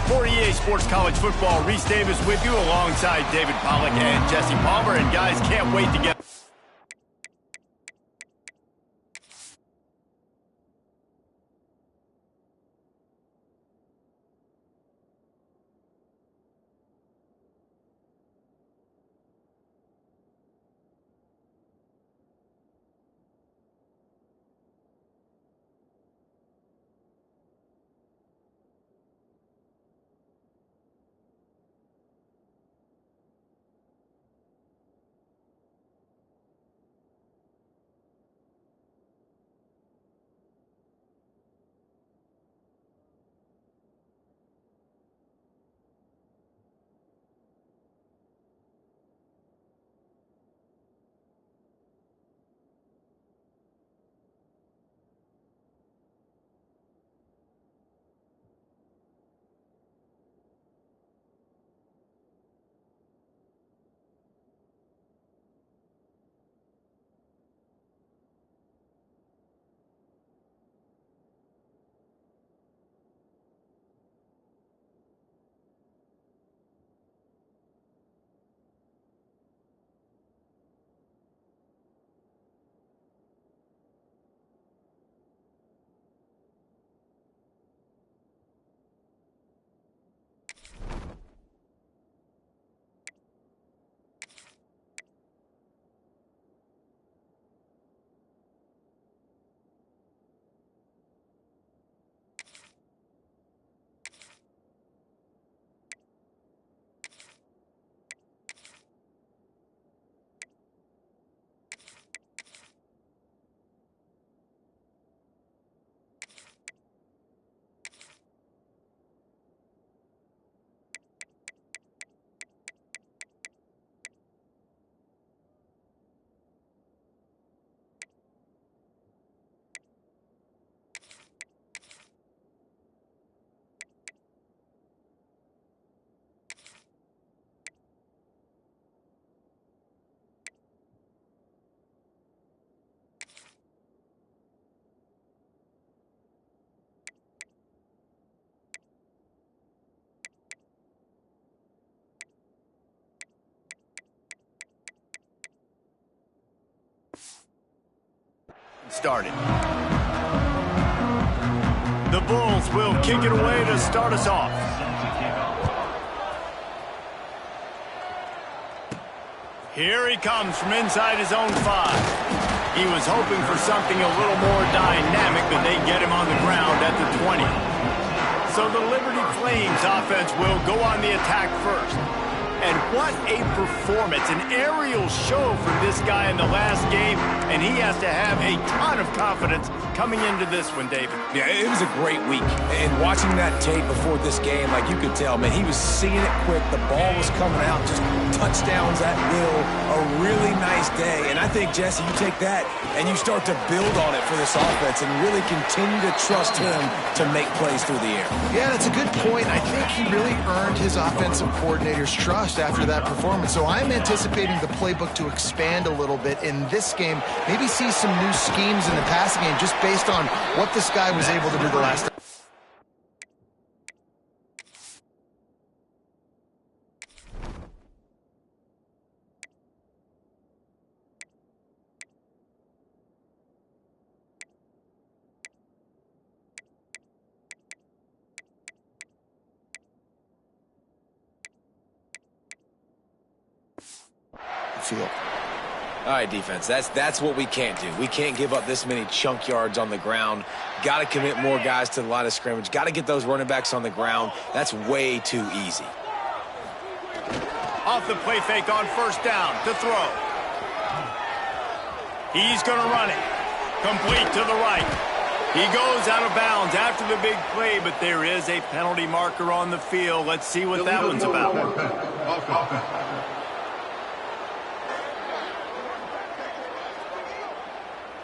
For EA Sports College Football, Reese Davis with you alongside David Pollack and Jesse Palmer. And guys, can't wait to get... started. The Bulls will kick it away to start us off. Here he comes from inside his own 5. He was hoping for something a little more dynamic, but they get him on the ground at the 20. So the Liberty Flames offense will go on the attack first. And what a performance, an aerial show from this guy in the last game, and he has to have a ton of confidence coming into this one, David. Yeah, it was a great week. And watching that tape before this game, like you could tell, man, he was seeing it quick. The ball was coming out, just touchdowns at will. A really nice day. And I think, Jesse, you take that and you start to build on it for this offense and really continue to trust him to make plays through the air. Yeah, that's a good point. I think he really earned his offensive coordinator's trust after that performance. So I'm anticipating the playbook to expand a little bit in this game. Maybe see some new schemes in the passing game just based on what this guy was able to do the last time. Field. All right, defense, that's what we can't do. We can't give up this many chunk yards on the ground. Got to commit more guys to the line of scrimmage. Got to get those running backs on the ground. That's way too easy. Off the play fake on first down to throw. He's going to run it. Complete to the right. He goes out of bounds after the big play, but there is a penalty marker on the field. Let's see what that one's about.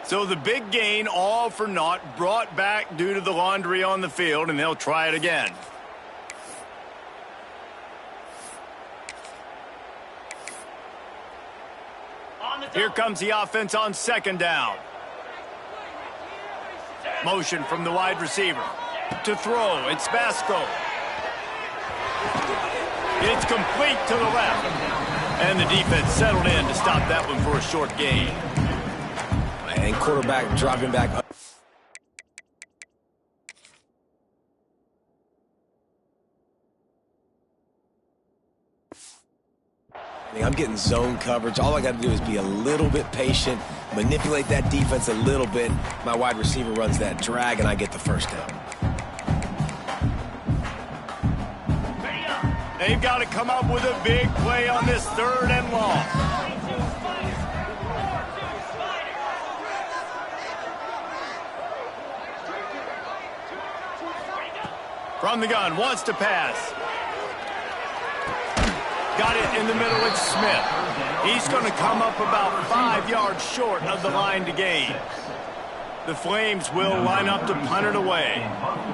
So the big gain, all for naught, brought back due to the laundry on the field, and they'll try it again. Here comes the offense on second down. Motion from the wide receiver. To throw, it's Vasco. It's complete to the left. And the defense settled in to stop that one for a short gain. And quarterback dropping back. I'm getting zone coverage. All I got to do is be a little bit patient, manipulate that defense a little bit. My wide receiver runs that drag, and I get the first down. They've got to come up with a big play on this 3rd and long. From the gun, wants to pass. Got it in the middle, it's Smith. He's going to come up about 5 yards short of the line to gain. The Flames will line up to punt it away.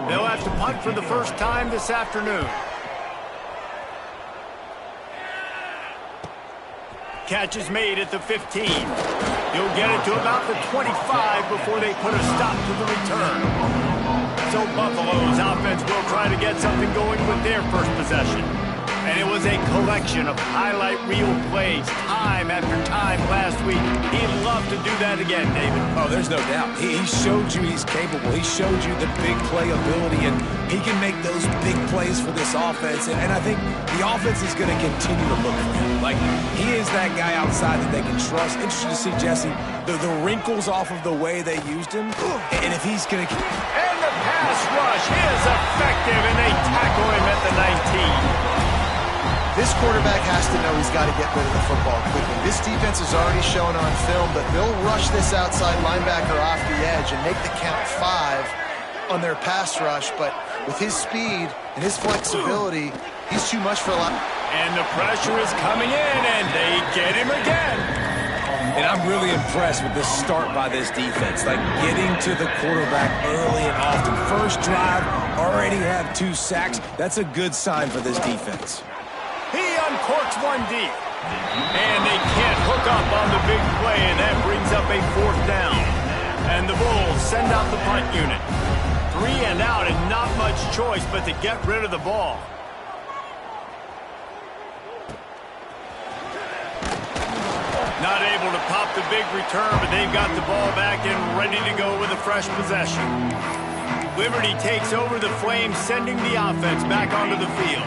They'll have to punt for the first time this afternoon. Catch is made at the 15. He'll get it to about the 25 before they put a stop to the return. So Buffalo's offense will try to get something going with their first possession. And it was a collection of highlight reel plays time after time last week. He'd love to do that again, David. Oh, there's no doubt. He showed you he's capable. He showed you the big play ability, and he can make those big plays for this offense. And I think the offense is going to continue to look for him. Like, he is that guy outside that they can trust. Interesting to see, Jesse, the wrinkles off of the way they used him. And if he's going to... And the pass rush is effective, and they tackle him at the 19. This quarterback has to know he's got to get rid of the football quickly. This defense has already shown on film that they'll rush this outside linebacker off the edge and make the count 5 on their pass rush. But with his speed and his flexibility, he's too much for a lot. And the pressure is coming in, and they get him again. And I'm really impressed with the start by this defense. Like, getting to the quarterback early and often. First drive, already have 2 sacks. That's a good sign for this defense. He uncorks one deep. And they can't hook up on the big play, and that brings up a 4th down. And the Bulls send out the punt unit. 3 and out, and not much choice but to get rid of the ball. Not able to pop the big return, but they've got the ball back and ready to go with a fresh possession. Liberty takes over the Flames, sending the offense back onto the field.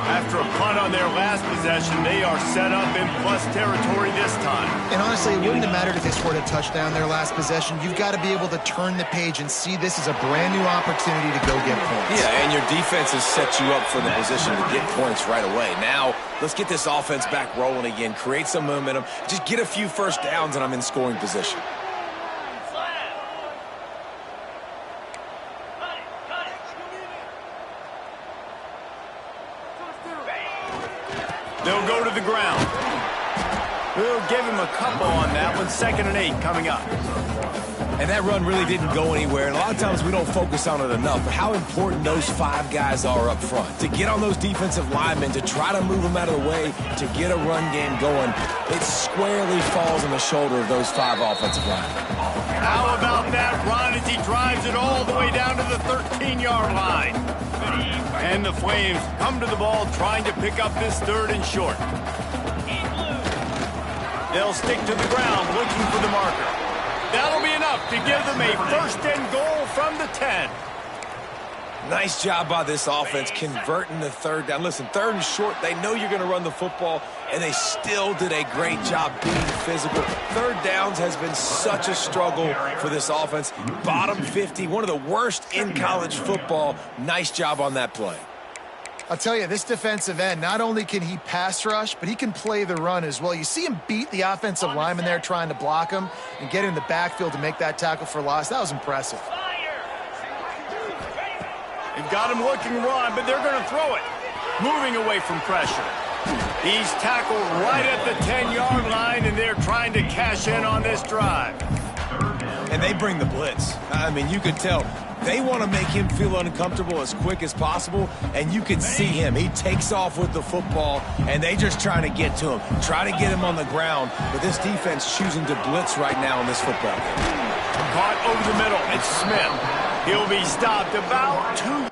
After a punt on their last possession, they are set up in plus territory this time. And honestly, it wouldn't have mattered if they scored a touchdown their last possession. You've got to be able to turn the page and see this as a brand new opportunity to go get points. Yeah, and your defense has set you up for the position to get points right away. Now, let's get this offense back rolling again, create some momentum, just get a few first downs, and I'm in scoring position. They'll go to the ground. We'll give him a couple on that one. 2nd and 8 coming up. And that run really didn't go anywhere. And a lot of times we don't focus on it enough. But how important those 5 guys are up front. To get on those defensive linemen, to try to move them out of the way, to get a run game going, it squarely falls on the shoulder of those 5 offensive linemen. How about that run as he drives it all the way down to the 13-yard line? And the Flames come to the ball trying to pick up this 3rd and short. They'll stick to the ground looking for the marker. That'll be enough to give them a 1st and goal from the 10. Nice job by this offense converting the 3rd down. Listen, 3rd and short, they know you're going to run the football, and they still did a great job being physical. 3rd downs has been such a struggle for this offense. Bottom 50, one of the worst in college football. Nice job on that play. I'll tell you, this defensive end, not only can he pass rush, but he can play the run as well. You see him beat the offensive lineman there trying to block him and get in the backfield to make that tackle for loss. That was impressive. They've got him looking run, but they're going to throw it. Moving away from pressure. He's tackled right at the 10-yard line, and they're trying to cash in on this drive. And they bring the blitz. I mean, you could tell they want to make him feel uncomfortable as quick as possible, and you can see him. He takes off with the football, and they just trying to get to him, try to get him on the ground. But this defense choosing to blitz right now in this football game. Caught over the middle. It's Smith. He'll be stopped about 2.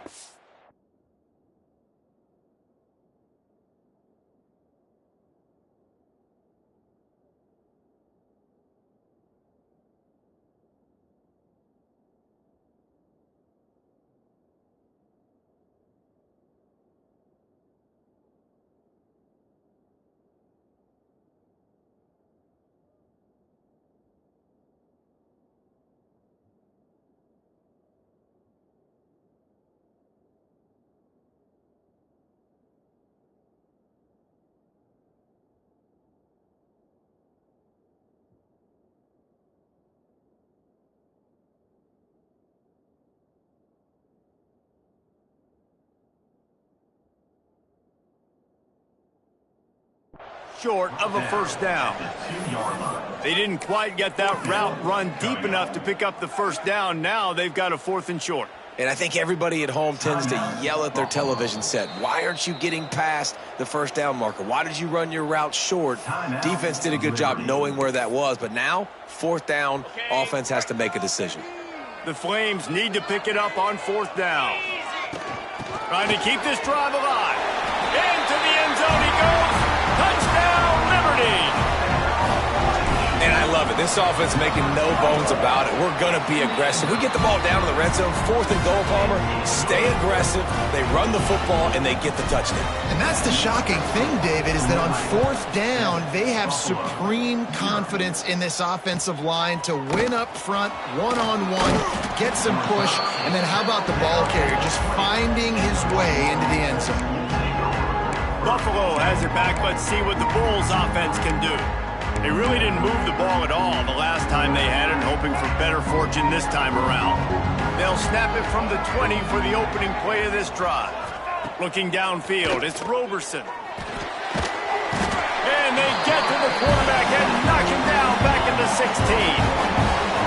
short of a first down. They didn't quite get that route run deep enough to pick up the first down. Now they've got a 4th and short. And I think everybody at home tends to yell at their television set. Why aren't you getting past the first down marker? Why did you run your route short? Defense did a good job knowing where that was, but now, 4th down, offense has to make a decision. The Flames need to pick it up on 4th down. Trying to keep this drive alive. Into the end zone he goes. Touchdown, Liberty. And I love it. This offense making no bones about it. We're going to be aggressive. We get the ball down to the red zone, 4th and goal, Palmer. Stay aggressive. They run the football, and they get the touchdown. And that's the shocking thing, David, is that on 4th down, they have supreme confidence in this offensive line to win up front, one-on-one, get some push, and then how about the ball carrier just finding his way into the end zone? Buffalo has it back. Let's see what the Bulls offense can do. They really didn't move the ball at all the last time they had it, hoping for better fortune this time around. They'll snap it from the 20 for the opening play of this drive. Looking downfield, it's Roberson. And they get to the quarterback and knock him down back into 16.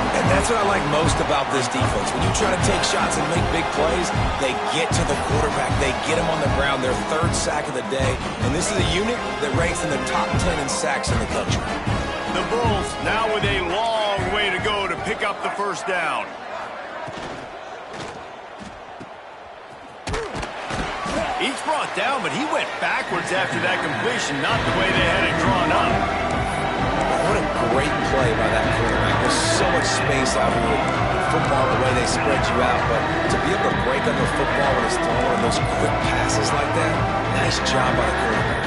And that's what I like most about this defense. When you try to take shots and make big plays, they get to the quarterback. They get him on the ground, their 3rd sack of the day. And this is a unit that ranks in the top 10 in sacks in the country. The Bulls now with a long way to go to pick up the first down. He's brought down, but he went backwards after that completion, not the way they had it drawn up. What a great play by that quarterback. There's so much space out here with football, the way they spread you out. But to be able to break on the football when it's thrown and those quick passes like that, nice job by the quarterback.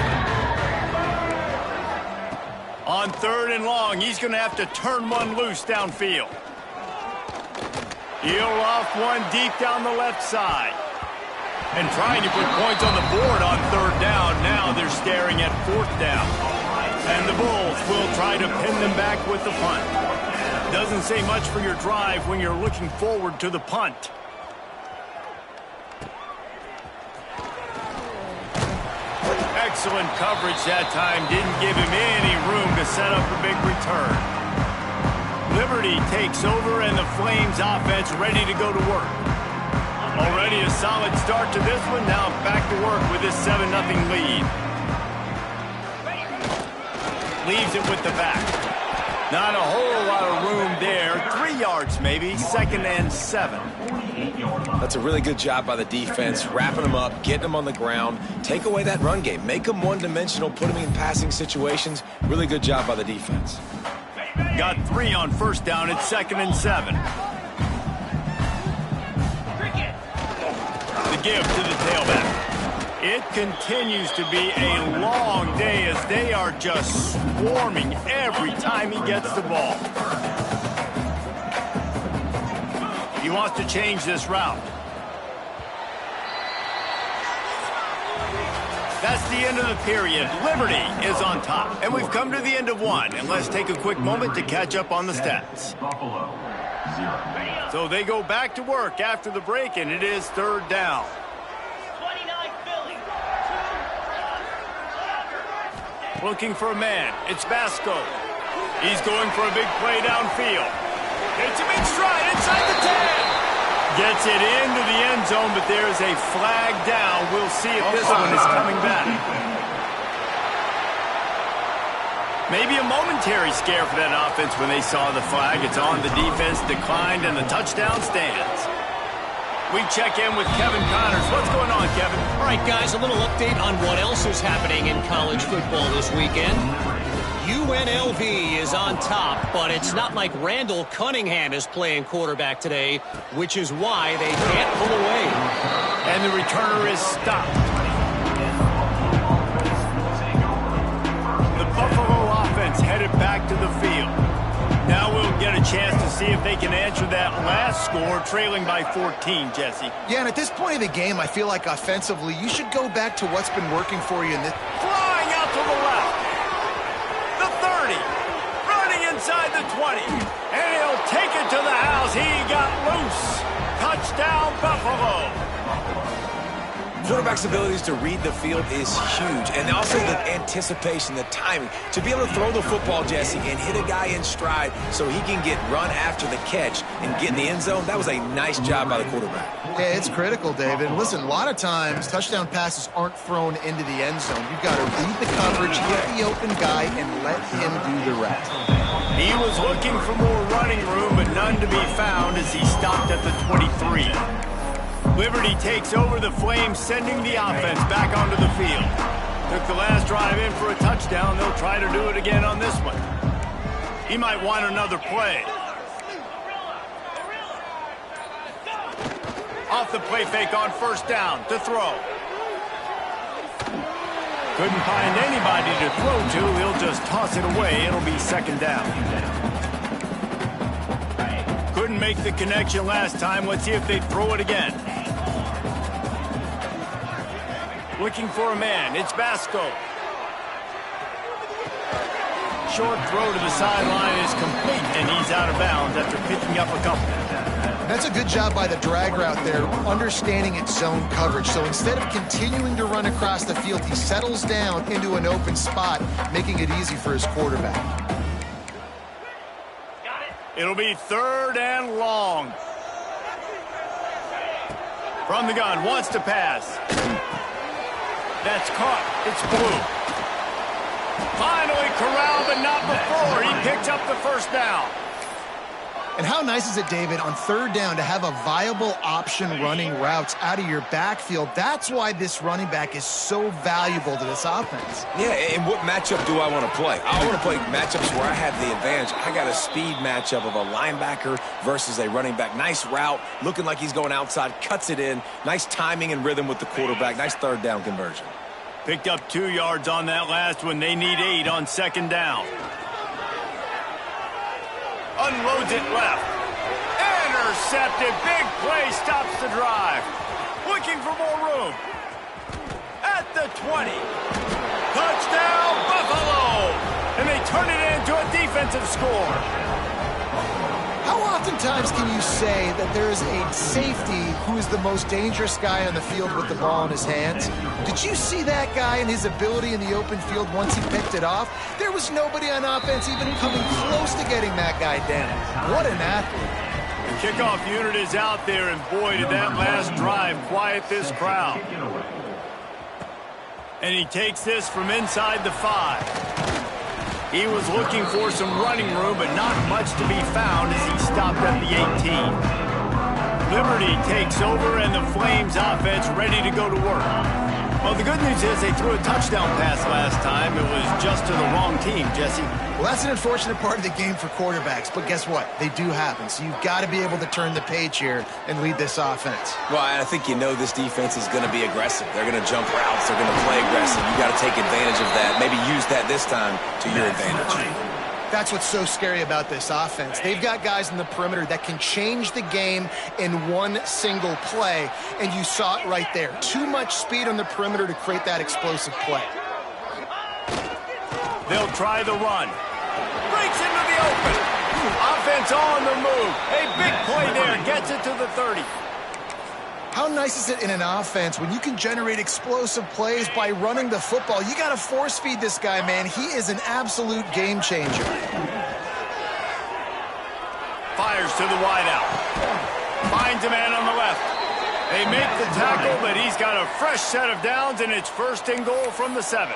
On 3rd and long, he's going to have to turn one loose downfield. He'll off one deep down the left side. And trying to put points on the board on 3rd down. Now they're staring at 4th down. And the Bulls will try to pin them back with the punt. Doesn't say much for your drive when you're looking forward to the punt. Excellent coverage that time. Didn't give him any room to set up a big return. Liberty takes over and the Flames offense ready to go to work. Already a solid start to this one. Now back to work with this 7-0 lead. Leaves it with the back. Not a whole lot of room there. 3 yards maybe. 2nd and 7. That's a really good job by the defense, wrapping them up, getting them on the ground. Take away that run game. Make them one-dimensional, put them in passing situations. Really good job by the defense. Got 3 on 1st down. It's 2nd and 7. The give to the tailback. It continues to be a long day as they are just swarming every time he gets the ball. He wants to change this route. That's the end of the period. Liberty is on top. And we've come to the end of one. And let's take a quick moment to catch up on the stats. So they go back to work after the break, and it is 3rd down. Looking for a man. It's Basco. He's going for a big play downfield. It's a big stride inside the 10. Gets it into the end zone, but there's a flag down. We'll see if this one is coming back. Maybe a momentary scare for that offense when they saw the flag. It's on. The defense declined, and the touchdown stands. We check in with Kevin Connors. What's going on, Kevin? All right, guys, a little update on what else is happening in college football this weekend. UNLV is on top, but it's not like Randall Cunningham is playing quarterback today, which is why they can't pull away. And the returner is stopped. The Buffalo offense headed back to the field. Now we'll get a chance to see if they can answer that last score, trailing by 14, Jesse. Yeah, and at this point of the game, I feel like offensively, you should go back to what's been working for you in this. Flying out to the left. The 30. Running inside the 20. And he'll take it to the house. He got loose. Touchdown, Buffalo. quarterback's abilities to read the field is huge. And also the anticipation, the timing. To be able to throw the football, Jesse, and hit a guy in stride so he can get run after the catch and get in the end zone, that was a nice job by the quarterback. Yeah, it's critical, David. And listen, a lot of times touchdown passes aren't thrown into the end zone. You've got to read the coverage, hit the open guy, and let him do the rest. He was looking for more running room, but none to be found as he stopped at the 23. Liberty takes over the Flames, sending the offense back onto the field. Took the last drive in for a touchdown. They'll try to do it again on this one. He might want another play. Off the play fake on first down to throw. Couldn't find anybody to throw to. He'll just toss it away. It'll be second down. Couldn't make the connection last time. Let's see if they throw it again. Looking for a man. It's Basco. Short throw to the sideline is complete, and he's out of bounds after picking up a couple. That's a good job by the drag route there, understanding its zone coverage. So instead of continuing to run across the field, he settles down into an open spot, making it easy for his quarterback. It'll be third and long. From the gun, wants to pass. That's caught. It's blue. Finally corralled, but not before. He picks up the first down. And how nice is it, David, on third down to have a viable option running routes out of your backfield? That's why this running back is so valuable to this offense. Yeah, and what matchup do I want to play? I want to play matchups where I have the advantage. I got a speed matchup of a linebacker versus a running back. Nice route, looking like he's going outside, cuts it in. Nice timing and rhythm with the quarterback. Nice third down conversion. Picked up 2 yards on that last one. They need 8 on second down. Unloads it left. Intercepted. Big play stops the drive. Looking for more room. At the 20. Touchdown, Buffalo! And they turn it into a defensive score. How oftentimes can you say that there is a safety who is the most dangerous guy on the field with the ball in his hands? Did you see that guy and his ability in the open field once he picked it off? There was nobody on offense even coming close to getting that guy down. What an athlete. The kickoff unit is out there, and boy, did that last drive quiet this crowd. And he takes this from inside the 5. He was looking for some running room, but not much to be found as he stopped at the 18. Liberty takes over, and the Flames offense ready to go to work. Well, the good news is they threw a touchdown pass last time. It was just to the wrong team, Jesse. Well, that's an unfortunate part of the game for quarterbacks, but guess what? They do happen, so you've got to be able to turn the page here and lead this offense. Well, I think you know this defense is going to be aggressive. They're going to jump routes. They're going to play aggressive. You got to take advantage of that. Maybe use that this time to your advantage. That's what's so scary about this offense. They've got guys in the perimeter that can change the game in one single play, and you saw it right there. Too much speed on the perimeter to create that explosive play. They'll try the run. Breaks into the open. Offense on the move. A big play there. Gets it to the 30. How nice is it in an offense when you can generate explosive plays by running the football? You got to force feed this guy, man. He is an absolute game changer. Fires to the wideout. Finds a man on the left. They make the tackle, but he's got a fresh set of downs, and it's first and goal from the 7.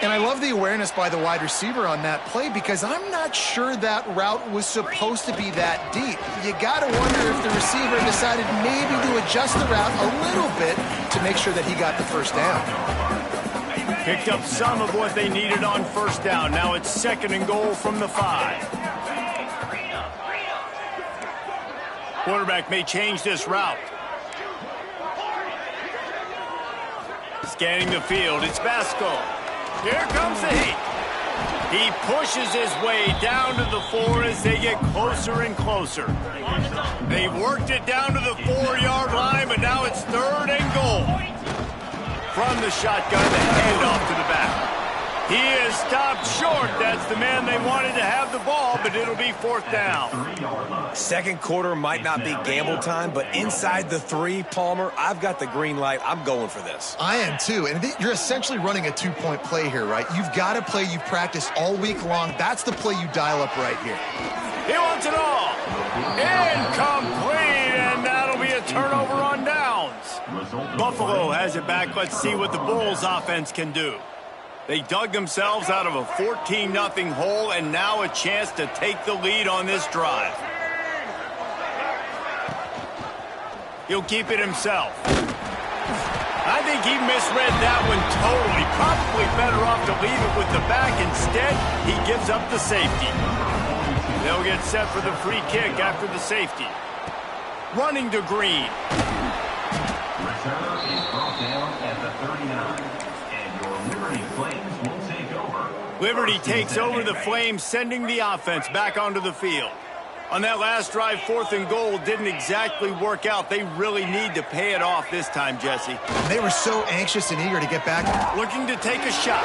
And I love the awareness by the wide receiver on that play because I'm not sure that route was supposed to be that deep. You got to wonder if the receiver decided maybe to adjust the route a little bit to make sure that he got the first down. Picked up some of what they needed on first down. Now it's second and goal from the 5. Quarterback may change this route. Scanning the field, it's Basco. Here comes the heat. He pushes his way down to the 4 as they get closer and closer. They've worked it down to the 4-yard line, but now it's third and goal. From the shotgun, the handoff to the back. He is stopped short. That's the man they wanted to have the ball, but it'll be 4th down. Second quarter might not be gamble time, but inside the 3, Palmer, I've got the green light. I'm going for this. I am too, and you're essentially running a 2-point play here, right? You've got a play you've practiced all week long. That's the play you dial up right here. He wants it all. Incomplete, and that'll be a turnover on downs. Buffalo has it back. Let's see what the Bulls offense can do. They dug themselves out of a 14-0 hole, and now a chance to take the lead on this drive. He'll keep it himself. I think he misread that one totally. Probably better off to leave it with the back. Instead, he gives up the safety. They'll get set for the free kick after the safety. Running to Green. Return is brought down at the 39. Liberty Flames will take over. Liberty takes over the Flames, sending the offense back onto the field. On that last drive, 4th and goal didn't exactly work out. They really need to pay it off this time, Jesse. They were so anxious and eager to get back. Looking to take a shot.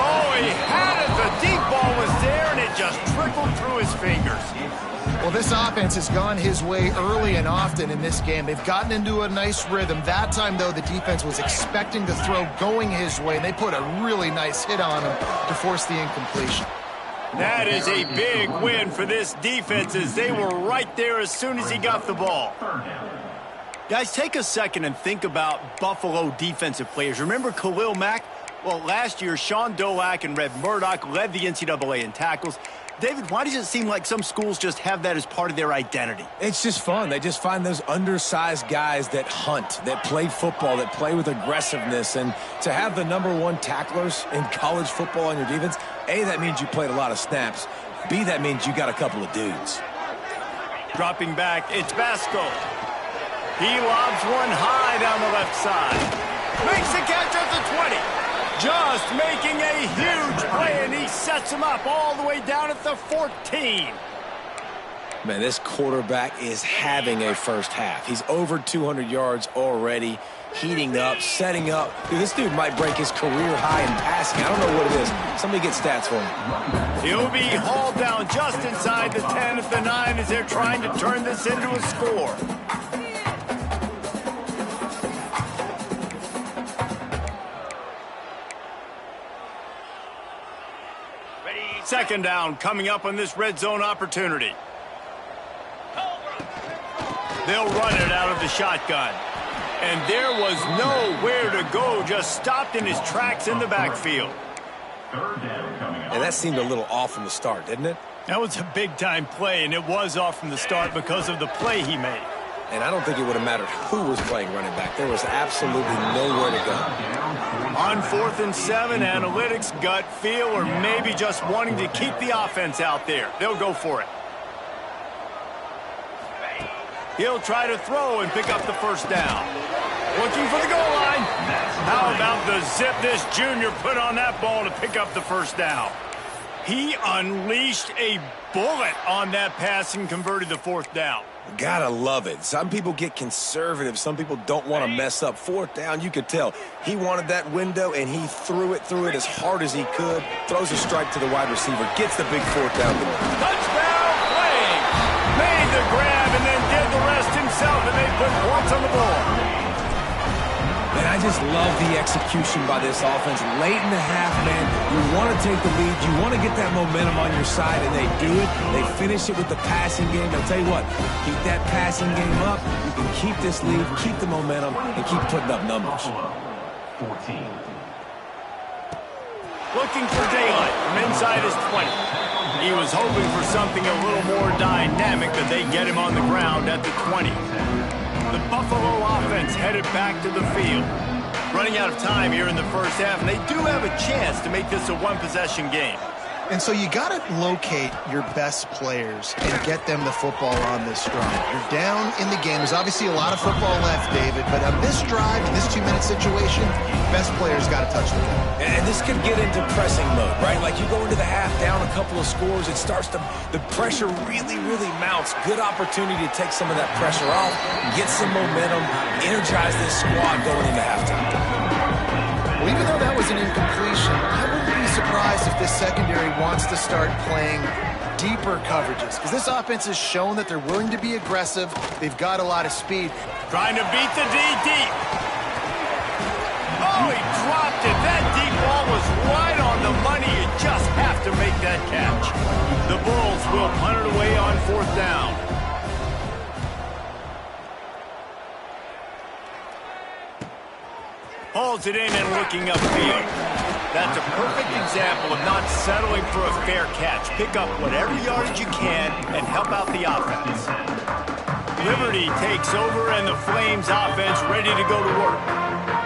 Oh, he had it. The deep ball was there, and it just trickled through his fingers. Well, this offense has gone his way early and often in this game. They've gotten into a nice rhythm. That time, though, the defense was expecting the throw going his way, and they put a really nice hit on him to force the incompletion. That is a big win for this defense, as they were right there as soon as he got the ball. Guys, take a second and think about Buffalo defensive players. Remember Khalil Mack? Well, last year, Sean Dolak and Red Murdoch led the NCAA in tackles. David, why does it seem like some schools just have that as part of their identity? It's just fun. They just find those undersized guys that hunt, that play football, that play with aggressiveness. And to have the #1 tacklers in college football on your defense, A, that means you played a lot of snaps. B, that means you got a couple of dudes. Dropping back, it's Vasco. He lobs one high down the left side. Makes the catch at the 20. Just making a huge play, and he sets him up all the way down at the 14. Man, this quarterback is having a first half. He's over 200 yards already, heating up, setting up. Dude, this dude might break his career high in passing. I don't know what it is. Somebody get stats for him. He'll be hauled down just inside the 10 at the 9 as they're trying to turn this into a score. Second down coming up on this red zone opportunity. They'll run it out of the shotgun. And there was nowhere to go, just stopped in his tracks in the backfield. And that seemed a little off from the start, didn't it? That was a big-time play, and it was off from the start because of the play he made. And I don't think it would have mattered who was playing running back. There was absolutely nowhere to go. On 4th and 7, analytics, gut feel, or maybe just wanting to keep the offense out there. They'll go for it. He'll try to throw and pick up the first down. Looking for the goal line. How about the zip this junior put on that ball to pick up the first down? He unleashed a bullet on that pass and converted the 4th down. Gotta love it. Some people get conservative. Some people don't want to mess up. 4th down, you could tell. He wanted that window, and he threw it as hard as he could. Throws a strike to the wide receiver. Gets the big 4th down. Touchdown, Flames! Made the grab and then did the rest himself, and they put points on the board. And I just love the execution by this offense. Late in the half, man, you want to take the lead. You want to get that momentum on your side, and they do it. They finish it with the passing game. I'll tell you what, keep that passing game up. You can keep this lead, keep the momentum, and keep putting up numbers. 14. Looking for daylight from inside his 20. He was hoping for something a little more dynamic, but they get him on the ground at the 20. The Buffalo offense headed back to the field. Running out of time here in the first half, and they do have a chance to make this a one-possession game. And so you got to locate your best players and get them the football on this drive. You're down in the game. There's obviously a lot of football left, David, but on this drive, in this 2-minute situation, best players got to touch the ball. And this could get into pressing mode, right? Like you go into the half down a couple of scores, it starts to, the pressure really, really mounts. Good opportunity to take some of that pressure off, get some momentum, energize this squad going into halftime. Well, even though that was an incompletion. I wouldn't be surprised if this secondary wants to start playing deeper coverages, because this offense has shown that they're willing to be aggressive. They've got a lot of speed. Trying to beat the D deep. Oh, he dropped it. That deep ball was right on the money. You just have to make that catch. The Bulls will punt it away on 4th down. Hauls it in and looking upfield. That's a perfect example of not settling for a fair catch. Pick up whatever yardage you can and help out the offense. Liberty takes over and the Flames offense ready to go to work.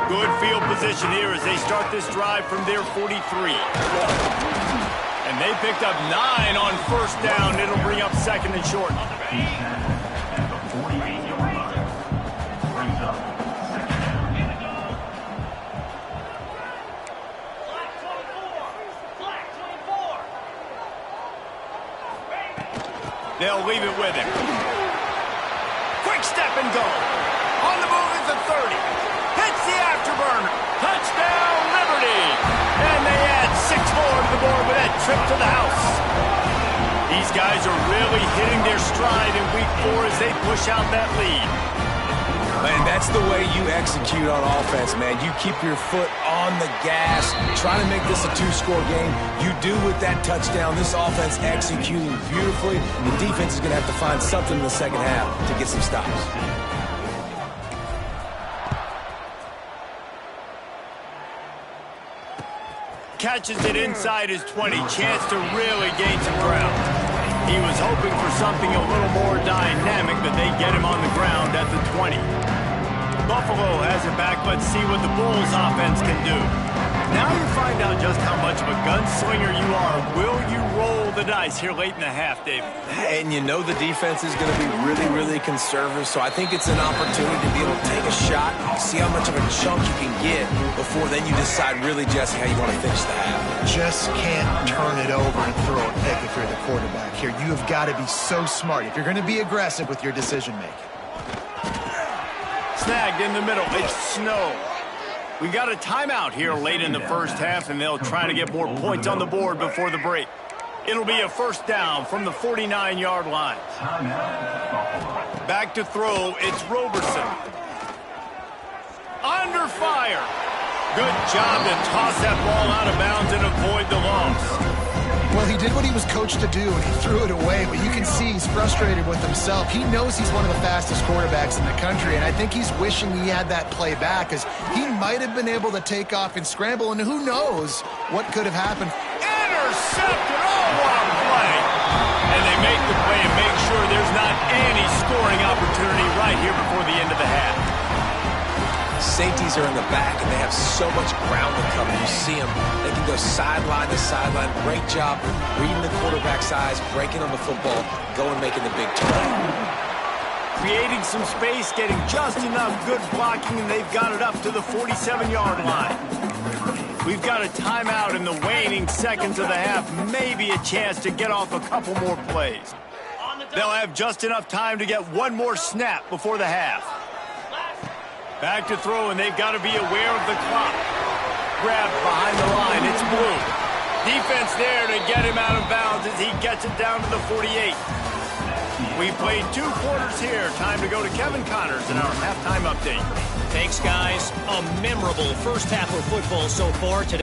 Good field position here as they start this drive from their 43. And they picked up 9 on 1st down. It'll bring up 2nd and short. At the 48-yard line. Brings up 2nd down. They'll leave it with him. Quick step and go. On the move is the 30. Hits the afterburner. Touchdown, Liberty. And they add 6 more to the board with that trip to the house. These guys are really hitting their stride in week 4 as they push out that lead. Man, that's the way you execute on offense, man. You keep your foot on the gas, trying to make this a 2-score game. You do with that touchdown. This offense executing beautifully. The defense is going to have to find something in the second half to get some stops. Catches it inside his 20. Chance to really gain some ground. He was hoping for something a little more dynamic, but they get him on the ground at the 20. Buffalo has it back. Let's see what the Bulls offense can do. Now you find out just how much of a gunslinger you are. Will you roll the dice here late in the half, David? And you know the defense is going to be really, really conservative, so I think it's an opportunity to be able to take a shot, see how much of a chunk you can get before then you decide really, Jesse, how you want to finish the half. Just can't turn it over and throw a pick if you're the quarterback here. You have got to be so smart if you're going to be aggressive with your decision-making. Snagged in the middle. It's Snow. We got a timeout here late in the first half, and they'll try to get more points on the board before the break. It'll be a 1st down from the 49-yard line. Back to throw. It's Roberson. Under fire. Good job to toss that ball out of bounds and avoid the loss. Well, he did what he was coached to do, and he threw it away, but you can see he's frustrated with himself. He knows he's one of the fastest quarterbacks in the country, and I think he's wishing he had that play back, because he might have been able to take off and scramble, and who knows what could have happened. Intercepted! Oh, what a play! And they make the play and make sure there's not any scoring opportunity right here before the end of the half. Safeties are in the back, and they have so much ground to cover. You see them. They can go sideline to sideline. Great job reading the quarterback's eyes, breaking on the football, going making the big turn. Creating some space, getting just enough good blocking, and they've got it up to the 47-yard line. We've got a timeout in the waning seconds of the half. Maybe a chance to get off a couple more plays. They'll have just enough time to get one more snap before the half. Back to throw, and they've got to be aware of the clock. Grabbed behind the line. It's Blue. Defense there to get him out of bounds as he gets it down to the 48. We played 2 quarters here. Time to go to Kevin Connors in our halftime update. Thanks, guys. A memorable first half of football so far today.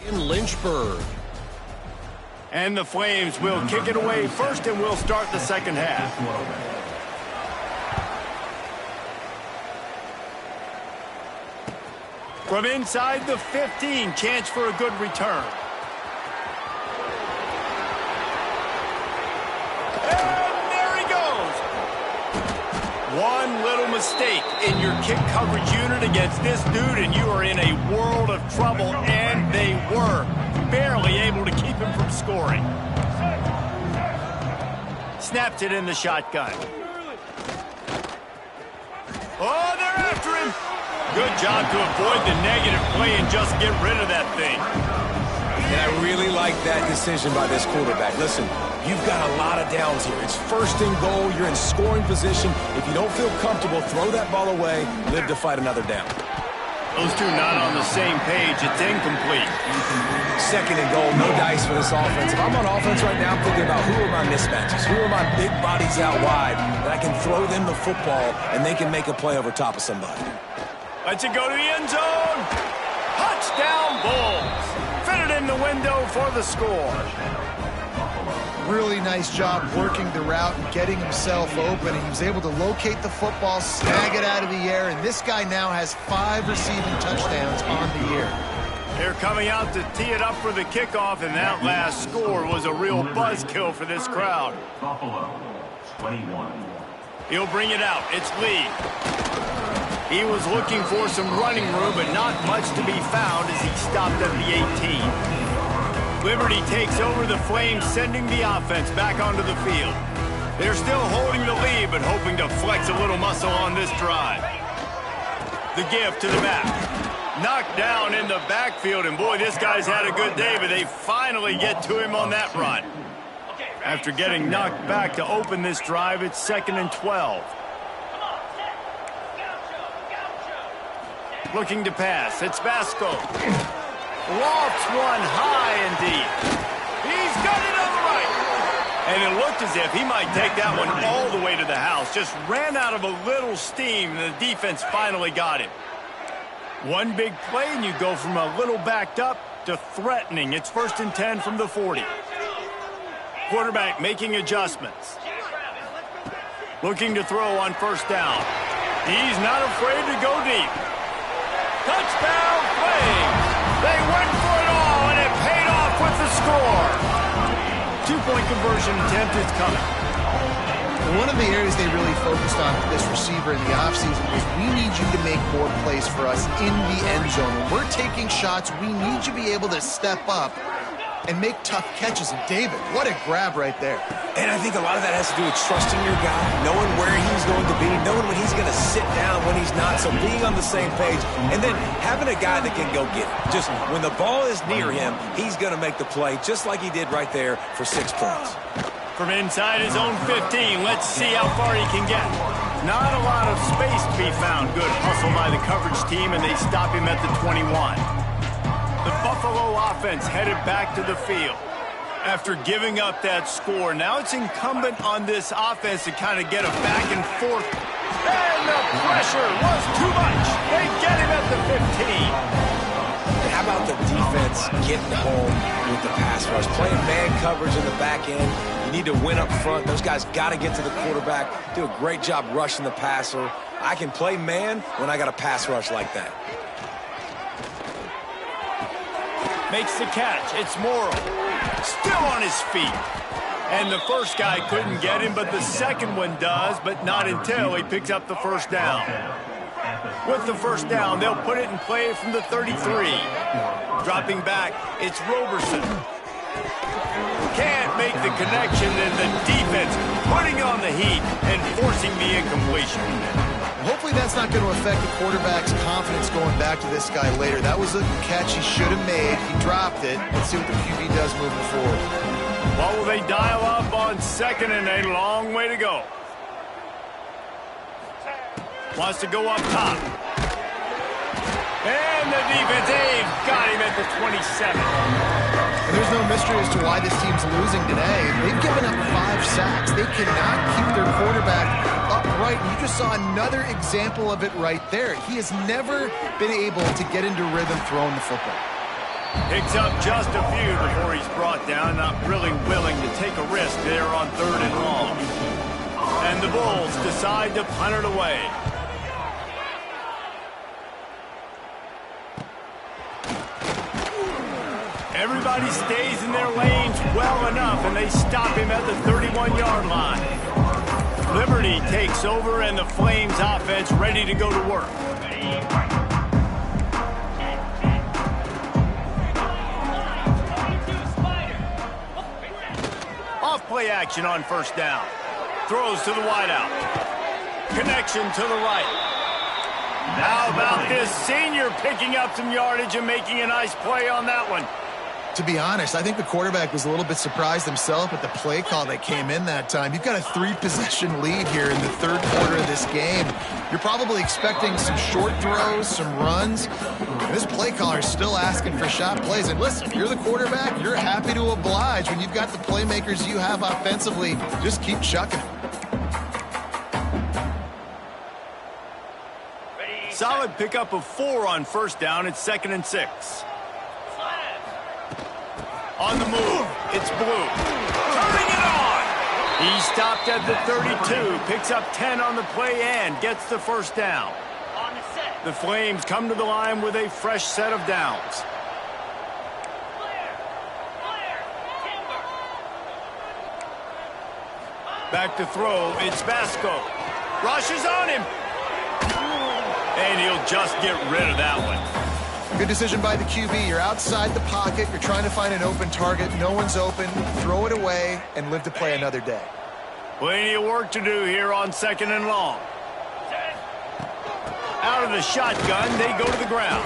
in Lynchburg. And the Flames will kick it away first, and we'll start the second half. From inside the 15, chance for a good return. And there he goes. One little mistake in your kick coverage unit against this dude, and you are in a world of trouble, and they were barely able to keep him from scoring. Snapped it in the shotgun. Oh, they're after him. Good job to avoid the negative play and just get rid of that thing. And I really like that decision by this quarterback. Listen, you've got a lot of downs here. It's first and goal. You're in scoring position. If you don't feel comfortable, throw that ball away. Live to fight another down. Those two not on the same page. It's incomplete. Second and goal, no dice for this offense. If I'm on offense right now, I'm thinking about who are my mismatches, who are my big bodies out wide that I can throw them the football and they can make a play over top of somebody. Lets it go to the end zone. Touchdown, Bulls. Fitted in the window for the score. Really nice job working the route and getting himself open. He was able to locate the football, snag it out of the air, and this guy now has 5 receiving touchdowns on the year. They're coming out to tee it up for the kickoff, and that last score was a real buzzkill for this crowd. Buffalo, 21. He'll bring it out. It's Lee. He was looking for some running room, but not much to be found as he stopped at the 18. Liberty takes over the Flames, sending the offense back onto the field. They're still holding the lead, but hoping to flex a little muscle on this drive. The give to the back. Knocked down in the backfield, and boy, this guy's had a good day, but they finally get to him on that run. After getting knocked back to open this drive, it's 2nd and 12. Looking to pass, it's Vasco. Lofts one high and deep. He's got it on the right. And it looked as if he might take that one all the way to the house. Just ran out of a little steam, and the defense finally got him. One big play, and you go from a little backed up to threatening. It's 1st and 10 from the 40. Quarterback making adjustments. Looking to throw on 1st down. He's not afraid to go deep. Touchdown, Flames! They went for it all, and it paid off with the score. 2-point conversion attempt is coming. One of the areas they really focused on for this receiver in the offseason was we need you to make more plays for us in the end zone. When we're taking shots, we need you to be able to step up and make tough catches. And David, what a grab right there. And I think a lot of that has to do with trusting your guy, knowing where he's going to be, knowing when he's going to sit down, when he's not, so being on the same page, and then having a guy that can go get it. Just when the ball is near him, he's going to make the play, just like he did right there for 6 points. From inside his own 15, let's see how far he can get. Not a lot of space to be found. Good hustle by the coverage team, and they stop him at the 21. The Buffalo offense headed back to the field. After giving up that score, now it's incumbent on this offense to kind of get a back and forth. And the pressure was too much. They get him at the 15. How about the defense getting home with the pass rush? Playing man coverage in the back end. You need to win up front. Those guys got to get to the quarterback. Do a great job rushing the passer. I can play man when I got a pass rush like that. Makes the catch. It's Morrow. Still on his feet. And the first guy couldn't get him, but the second one does, but not until he picks up the 1st down. With the 1st down, they'll put it in play from the 33. Dropping back, it's Roberson. Can't make the connection, and the defense putting on the heat and forcing the incompletion. Hopefully that's not going to affect the quarterback's confidence going back to this guy later. That was a catch he should have made. He dropped it. Let's see what the QB does moving forward. What will they dial up on 2nd and a long way to go? Wants to go up top. And the defense, they've got him at the 27. And there's no mystery as to why this team's losing today. They've given up 5 sacks. They cannot keep their quarterback upright. And you just saw another example of it right there. He has never been able to get into rhythm throwing the football. Picks up just a few before he's brought down, not really willing to take a risk there on 3rd and long. And the Bulls decide to punt it away. Everybody stays in their lanes well enough, and they stop him at the 31-yard line. Liberty takes over, and the Flames offense ready to go to work. Off-play action on 1st down. Throws to the wideout. Connection to the right. How about this senior picking up some yardage and making a nice play on that one? To be honest, I think the quarterback was a little bit surprised himself at the play call that came in that time. You've got a 3-possession lead here in the 3rd quarter of this game. You're probably expecting some short throws, some runs. And this play caller is still asking for shot plays. And listen, you're the quarterback. You're happy to oblige. When you've got the playmakers you have offensively, just keep chucking it. Solid pickup of 4 on 1st down. It's 2nd and 6. On the move, it's Blue. Turning it on! He stopped at the 32, picks up 10 on the play and gets the 1st down. The Flames come to the line with a fresh set of downs. Back to throw, it's Vasco. Rushes on him. And he'll just get rid of that one. Good decision by the QB. You're outside the pocket. You're trying to find an open target. No one's open. Throw it away and live to play another day. Plenty of work to do here on 2nd and long. Out of the shotgun, they go to the ground.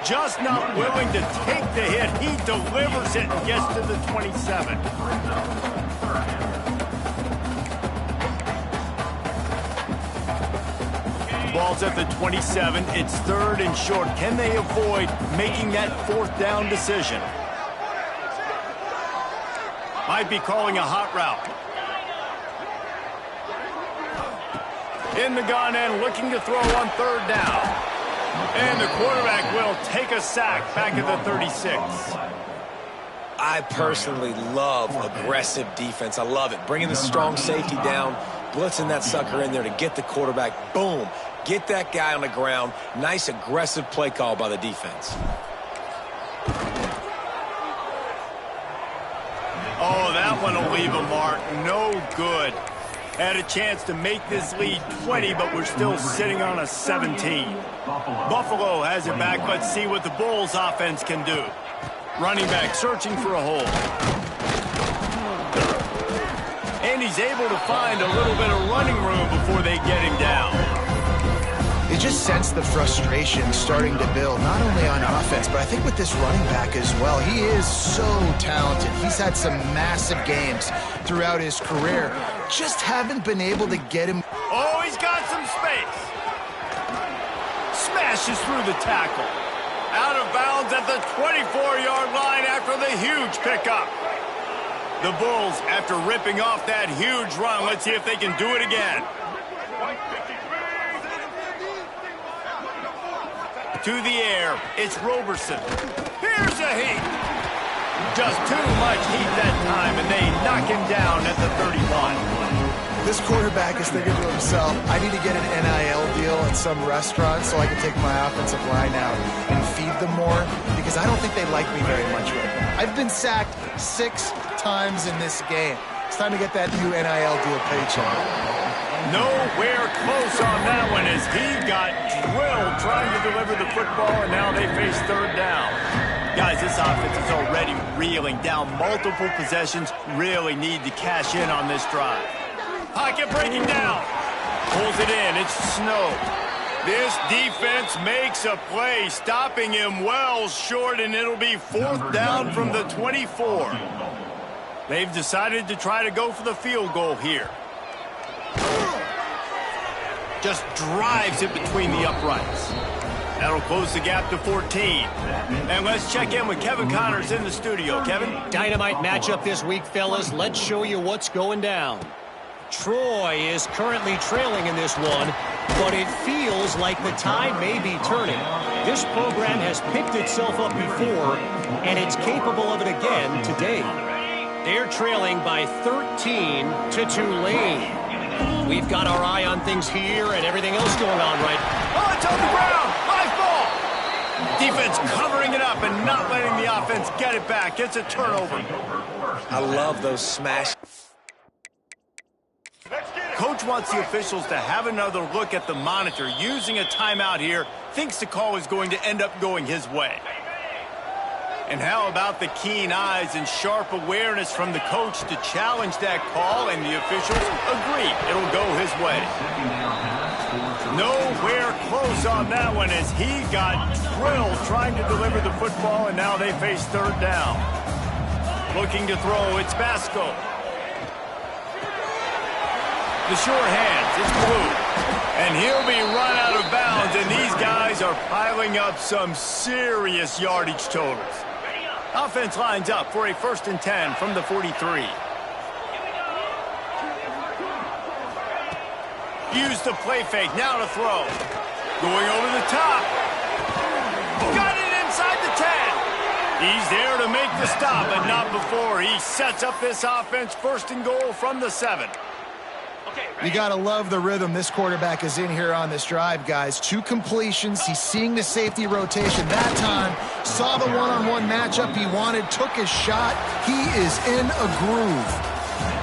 Just not willing to take the hit. He delivers it and gets to the 27. Ball's at the 27. It's 3rd and short. Can they avoid making that 4th down decision? Might be calling a hot route. In the gun and looking to throw on 3rd down. And the quarterback will take a sack back at the 36. I personally love aggressive defense. I love it. Bringing the strong safety down, blitzing that sucker in there to get the quarterback. Boom. Get that guy on the ground. Nice aggressive play call by the defense. Oh, that one will leave a mark. No good. Had a chance to make this lead 20, but we're still sitting on a 17. Buffalo has it back. Let's see what the Bulls offense can do. Running back searching for a hole. And he's able to find a little bit of running room before they get him down. You just sense the frustration starting to build, not only on offense, but I think with this running back as well. He is so talented. He's had some massive games throughout his career. Just haven't been able to get him. Oh, he's got some space. Smashes through the tackle. Out of bounds at the 24-yard line after the huge pickup. The Bulls, after ripping off that huge run, let's see if they can do it again. To the air, it's Roberson. Here's a heat. Just too much heat that time, and they knock him down at the 31. This quarterback is thinking to himself, I need to get an NIL deal at some restaurant so I can take my offensive line out and feed them more, because I don't think they like me very much right now. I've been sacked 6 times in this game. It's time to get that new NIL deal paycheck. Nowhere close on that one as he got drilled trying to deliver the football, and now they face 3rd down. Guys, this offense is already reeling down multiple possessions. Really need to cash in on this drive. Pocket breaking down. Pulls it in. It's Snow. This defense makes a play, stopping him well short, and it'll be 4th down from the 24. They've decided to try to go for the field goal here. Just drives it between the uprights. That'll close the gap to 14. And let's check in with Kevin Connors in the studio. Kevin? Dynamite matchup this week, fellas. Let's show you what's going down. Troy is currently trailing in this one, but it feels like the tide may be turning. This program has picked itself up before, and it's capable of it again today. They're trailing by 13 to Tulane. We've got our eye on things here and everything else going on right. Oh, it's on the ground. High ball. Defense covering it up and not letting the offense get it back. It's a turnover. I love those smash. Coach wants the officials to have another look at the monitor. Using a timeout here, thinks the call is going to end up going his way. And how about the keen eyes and sharp awareness from the coach to challenge that call, and the officials agree it'll go his way. Nowhere close on that one as he got drilled trying to deliver the football, and now they face third down. Looking to throw, it's Basco. The short hands, it's Blue. And he'll be run out of bounds, and these guys are piling up some serious yardage totals. Offense lines up for a 1st and 10 from the 43. Use the play fake, now to throw. Going over the top. Got it inside the 10. He's there to make the stop, but not before. He sets up this offense 1st and goal from the 7. You got to love the rhythm this quarterback is in here on this drive, guys. 2 completions. He's seeing the safety rotation that time. Saw the one-on-one matchup he wanted, took his shot. He is in a groove.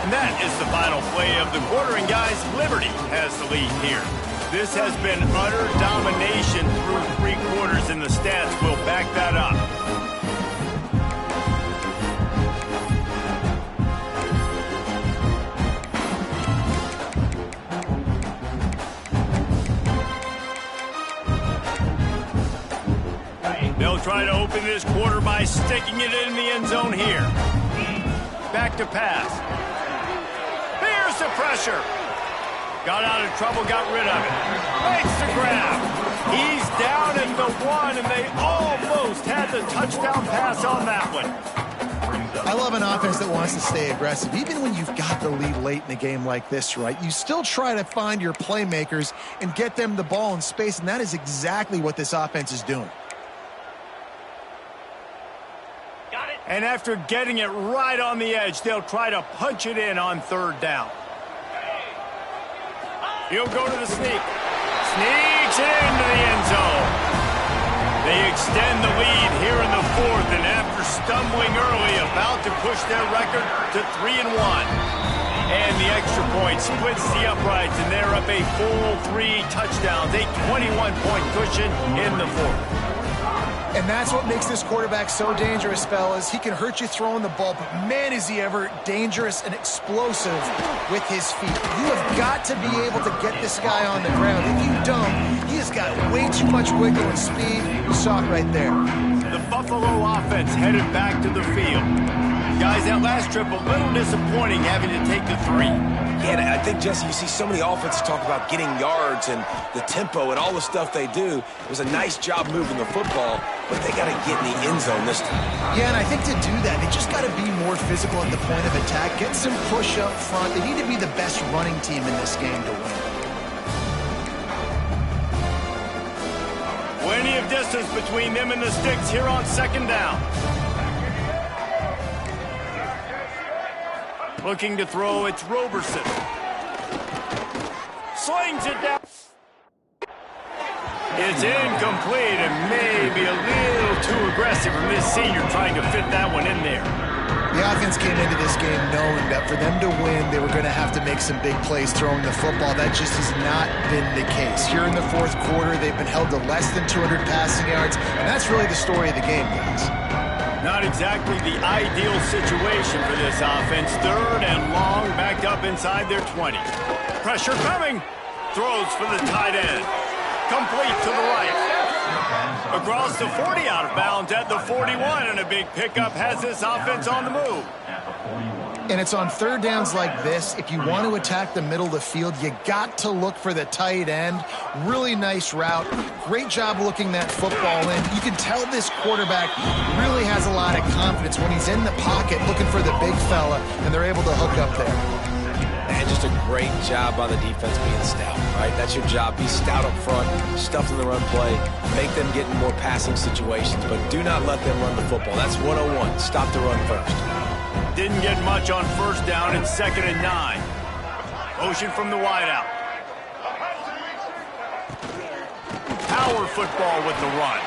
And that is the final play of the quarter. And, guys, Liberty has the lead here. This has been utter domination through 3 quarters, and the stats will back that up. They'll try to open this quarter by sticking it in the end zone here. Back to pass. Here's the pressure. Got out of trouble, got rid of it. Makes the grab. He's down at the 1, and they almost had the touchdown pass on that one. I love an offense that wants to stay aggressive. Even when you've got the lead late in a game like this, right, you still try to find your playmakers and get them the ball in space, and that is exactly what this offense is doing. And after getting it right on the edge, they'll try to punch it in on 3rd down. He'll go to the sneak. Sneaks it into the end zone. They extend the lead here in the 4th, and after stumbling early, about to push their record to 3-1. And the extra point splits the uprights, and they're up a full 3 touchdowns, a 21-point cushion in the 4th. And that's what makes this quarterback so dangerous, fellas. He can hurt you throwing the ball, but man, is he ever dangerous and explosive with his feet. You have got to be able to get this guy on the ground. If you don't, he has got way too much wiggle and speed. You saw it right there. The Buffalo offense headed back to the field. Guys, that last trip, a little disappointing having to take the 3. Yeah, and I think, Jesse, you see so many offenses talk about getting yards and the tempo and all the stuff they do. It was a nice job moving the football, but they got to get in the end zone this time. Yeah, and I think to do that, they just got to be more physical at the point of attack, get some push up front. They need to be the best running team in this game to win. Plenty of distance between them and the sticks here on 2nd down. Looking to throw, it's Roberson. Slings it down. It's incomplete and maybe a little too aggressive from this senior trying to fit that one in there. The offense came into this game knowing that for them to win, they were going to have to make some big plays throwing the football. That just has not been the case. Here in the 4th quarter, they've been held to less than 200 passing yards, and that's really the story of the game, guys. Not exactly the ideal situation for this offense. 3rd and long, backed up inside their 20. Pressure coming. Throws for the tight end. Complete to the right. Across the 40, out of bounds at the 41, and a big pickup has this offense on the move. And it's on 3rd downs like this. If you want to attack the middle of the field, you got to look for the tight end. Really nice route. Great job looking that football in. You can tell this quarterback really has a lot of confidence when he's in the pocket looking for the big fella, and they're able to hook up there. And just a great job by the defense being stout, right? That's your job. Be stout up front, stuff in the run play, make them get in more passing situations, but do not let them run the football. That's 101. Stop the run first. Didn't get much on first down. It's 2nd and 9. Motion from the wideout. Power football with the run.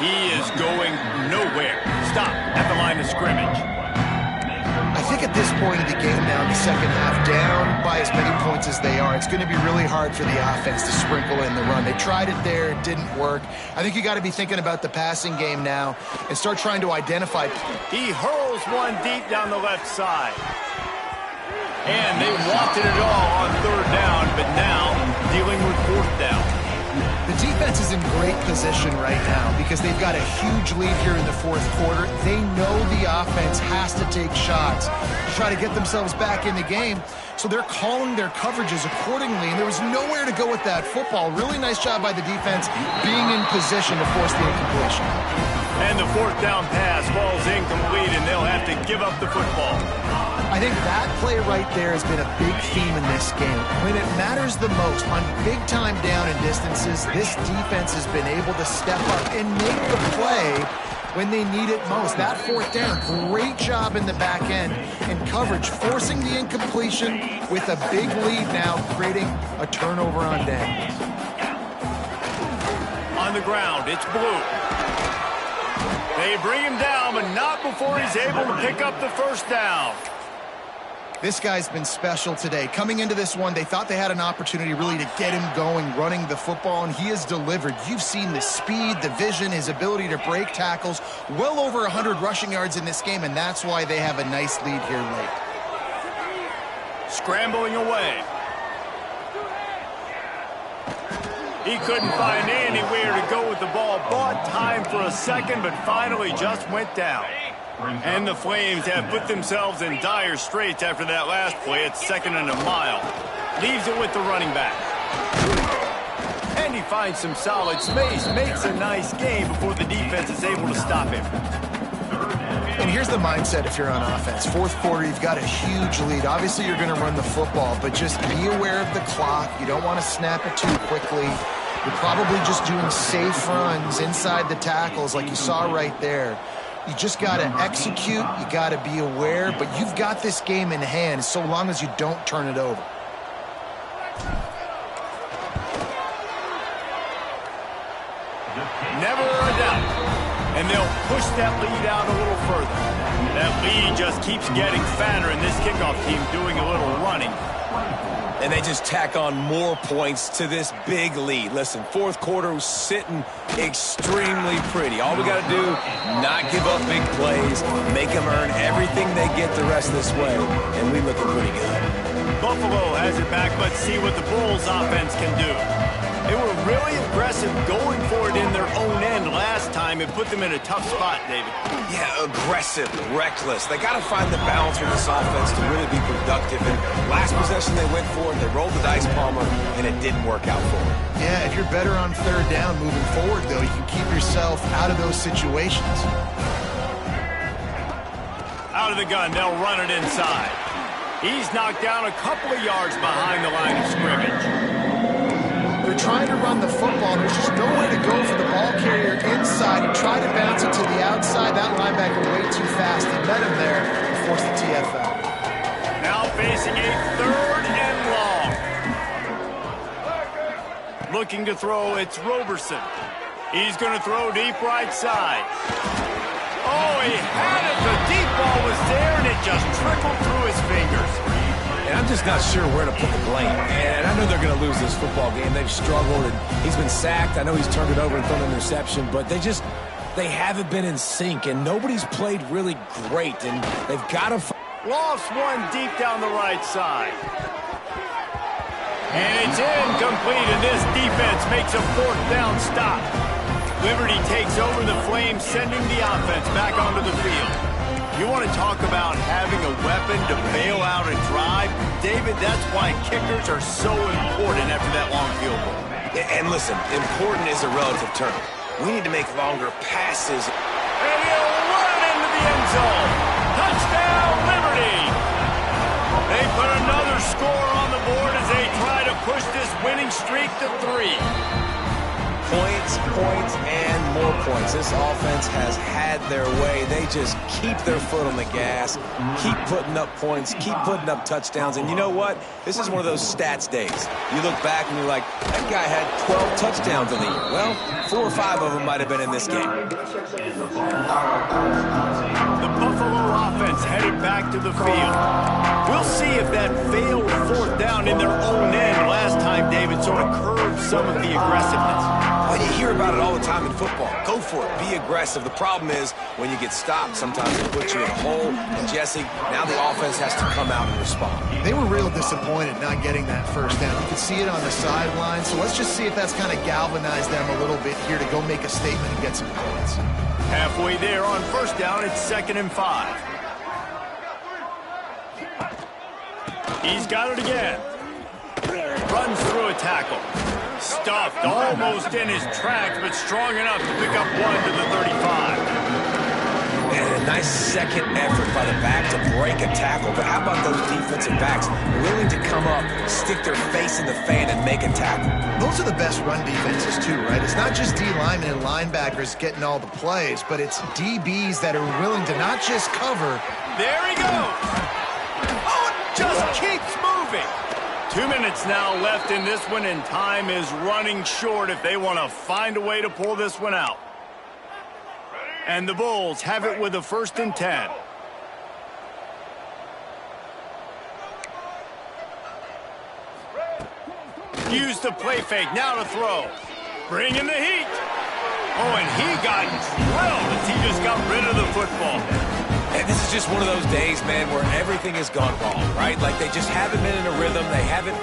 He is going nowhere. Stop at the line of scrimmage. I think at this point of the game now, in the second half, down by as many points as they are, it's going to be really hard for the offense to sprinkle in the run. They tried it there. It didn't work. I think you got to be thinking about the passing game now and start trying to identify. He hurls one deep down the left side. And they wanted it all on 3rd down, but now dealing with 4th down. The defense is in great position right now because they've got a huge lead here in the 4th quarter. They know the offense has to take shots to try to get themselves back in the game. So they're calling their coverages accordingly, and there was nowhere to go with that football. Really nice job by the defense being in position to force the incompletion. And the 4th down pass falls incomplete, and they'll have to give up the football. I think that play right there has been a big theme in this game. When it matters the most, on big-time down and distances, this defense has been able to step up and make the play when they need it most. That 4th down, great job in the back end in coverage, forcing the incompletion with a big lead now, creating a turnover on downs. On the ground, it's Blue. They bring him down, but not before he's able to pick up the 1st down. This guy's been special today. Coming into this one, they thought they had an opportunity really to get him going, running the football, and he has delivered. You've seen the speed, the vision, his ability to break tackles. Well over 100 rushing yards in this game, and that's why they have a nice lead here late. Scrambling away. He couldn't find anywhere to go with the ball. Bought time for a second, but finally just went down. And the Flames have put themselves in dire straits after that last play. It's 2nd and a mile. Leaves it with the running back. And he finds some solid space. Makes a nice game before the defense is able to stop him. And here's the mindset if you're on offense. 4th quarter, you've got a huge lead. Obviously, you're going to run the football, but just be aware of the clock. You don't want to snap it too quickly. You're probably just doing safe runs inside the tackles like you saw right there. You just got to execute. You got to be aware, but you've got this game in hand so long as you don't turn it over. Never a doubt. And they'll push that lead out a little further. That lead just keeps getting fatter, and this kickoff team doing a little running. And they just tack on more points to this big lead. Listen, 4th quarter was sitting extremely pretty. All we got to do, not give up big plays, make them earn everything they get the rest of this way, and we looking pretty good. Buffalo has it back. Let's see what the Bulls offense can do. They were really aggressive going for it in their own end last time and put them in a tough spot, David. Yeah, aggressive, reckless. They got to find the balance with this offense to really be productive. And last possession they went for it, they rolled the dice, Palmer, and it didn't work out for them. Yeah, if you're better on 3rd down moving forward, though, you can keep yourself out of those situations. Out of the gun, they'll run it inside. He's knocked down a couple of yards behind the line of scrimmage. They're trying to run the football. There's just nowhere to go for the ball carrier inside. He tried to bounce it to the outside. That linebacker way too fast. He met him there and forced the TFL. Now facing a 3rd and long. Looking to throw, it's Roberson. He's going to throw deep right side. Oh, he had it. The deep ball was there, and it just trickled through his fingers. And I'm just not sure where to put the blame. And I know they're going to lose this football game. They've struggled, and he's been sacked. I know he's turned it over and thrown an interception, but they haven't been in sync, and nobody's played really great, and they've got to... Lost one deep down the right side. And it's incomplete, and this defense makes a 4th down stop. Liberty takes over the Flames, sending the offense back onto the field. You want to talk about having a weapon to bail out and drive? David, that's why kickers are so important after that long field goal. And listen, important is a relative term. We need to make longer passes. And he'll run it into the end zone. Touchdown, Liberty! They put another score on the board as they try to push this winning streak to 3. Points, points, and more points. This offense has had their way. They just keep their foot on the gas, keep putting up points, keep putting up touchdowns. And you know what? This is one of those stats days. You look back and you're like, that guy had 12 touchdowns in the year. Well, 4 or 5 of them might have been in this game. The Buffalo offense headed back to the field. We'll see if that failed 4th down in their own end last time, David, sort of curbed some of the aggressiveness. Well, you hear about it all the time in football. Go for it. Be aggressive. The problem is when you get stopped, sometimes it puts you in a hole. And, Jesse, now the offense has to come out and respond. They were real disappointed not getting that 1st down. You could see it on the sideline. So let's just see if that's kind of galvanized them a little bit here to go make a statement and get some points. Halfway there on 1st down, it's 2nd and 5. He's got it again. Runs through a tackle. Stuffed almost in his tracks, but strong enough to pick up 1 to the 35. And a nice second effort by the back to break a tackle. But how about those defensive backs willing to come up, stick their face in the fan, and make a tackle? Those are the best run defenses too, right? It's not just D linemen and linebackers getting all the plays, but it's DBs that are willing to not just cover. There he goes. Oh, it just keeps moving. 2 minutes now left in this one, and time is running short if they want to find a way to pull this one out. And the Bulls have it with a 1st and 10. Use the play fake, now to throw. Bring in the heat. Oh, and he got drilled as he just got rid of the football. And this is just one of those days, man, where everything has gone wrong, right? Like they just haven't been in a rhythm. They haven't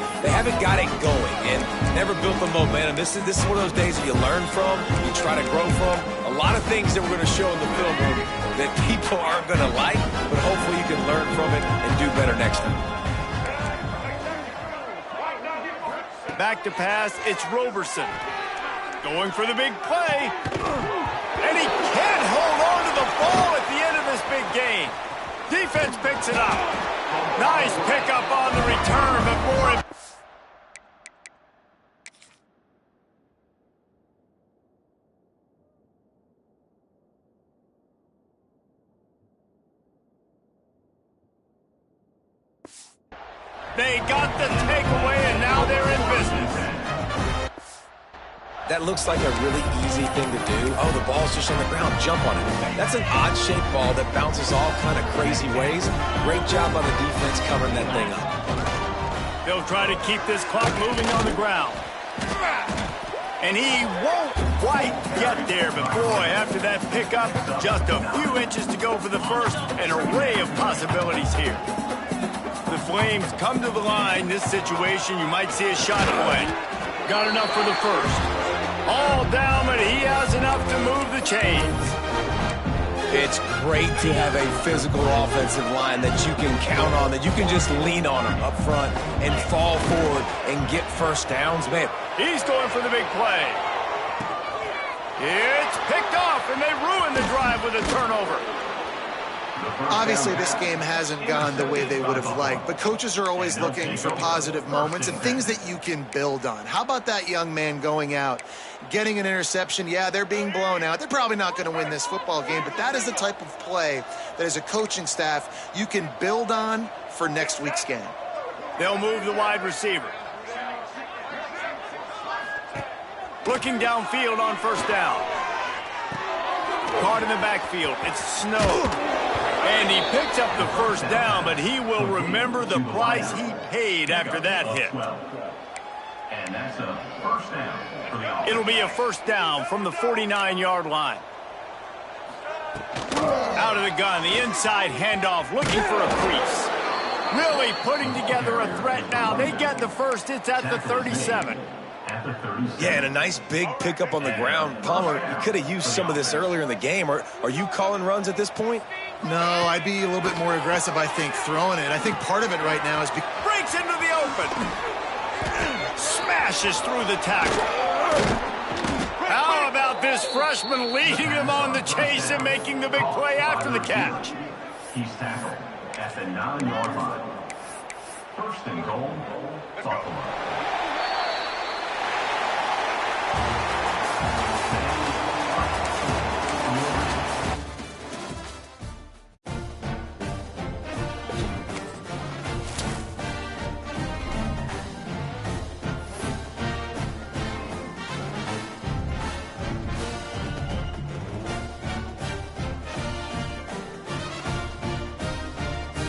got it going and never built the momentum. This is one of those days that you learn from, you try to grow from. A lot of things that we're going to show in the film room that people aren't going to like, but hopefully you can learn from it and do better next time. Back to pass, it's Roberson. Going for the big play. And he can't hold on to the ball at the end of this big game. Defense picks it up. Nice pickup on the return, but more. They got the takeaway, and now they're in business. That looks like a really easy thing to do. Oh, the ball's just on the ground. Jump on it. That's an odd-shaped ball that bounces all kind of crazy ways. Great job on the defense covering that thing up. They'll try to keep this clock moving on the ground. And he won't quite get there, but boy, after that pickup, just a few inches to go for the first. An array of possibilities here. The Flames come to the line. This situation, you might see a shot play. Got enough for the first. All down, but he has enough to move the chains. It's great to have a physical offensive line that you can count on, that you can just lean on them up front and fall forward and get 1st downs. Man, he's going for the big play. It's picked off, and they ruin the drive with a turnover. Obviously, this game hasn't gone the way they would have liked, but coaches are always looking for positive moments and things that you can build on. How about that young man going out, getting an interception? Yeah, they're being blown out. They're probably not going to win this football game, but that is the type of play that as a coaching staff you can build on for next week's game. They'll move the wide receiver. Looking downfield on 1st down. Caught in the backfield. It's Snow. And he picks up the 1st down, but he will remember the price he paid after that hit. And that's a 1st down for the offense. It'll be a 1st down from the 49-yard line. Out of the gun, the inside handoff, looking for a crease. Really putting together a threat now. They get the first. It's at the 37. Yeah, and a nice big pickup on the ground. Palmer, you could have used some of this earlier in the game. Are you calling runs at this point? No, I'd be a little bit more aggressive, I think, throwing it. I think part of it right now is... Breaks into the open. Smashes through the tackle. How about this freshman leading him on the chase and making the big play after the catch? He's tackled at the 9-yard line.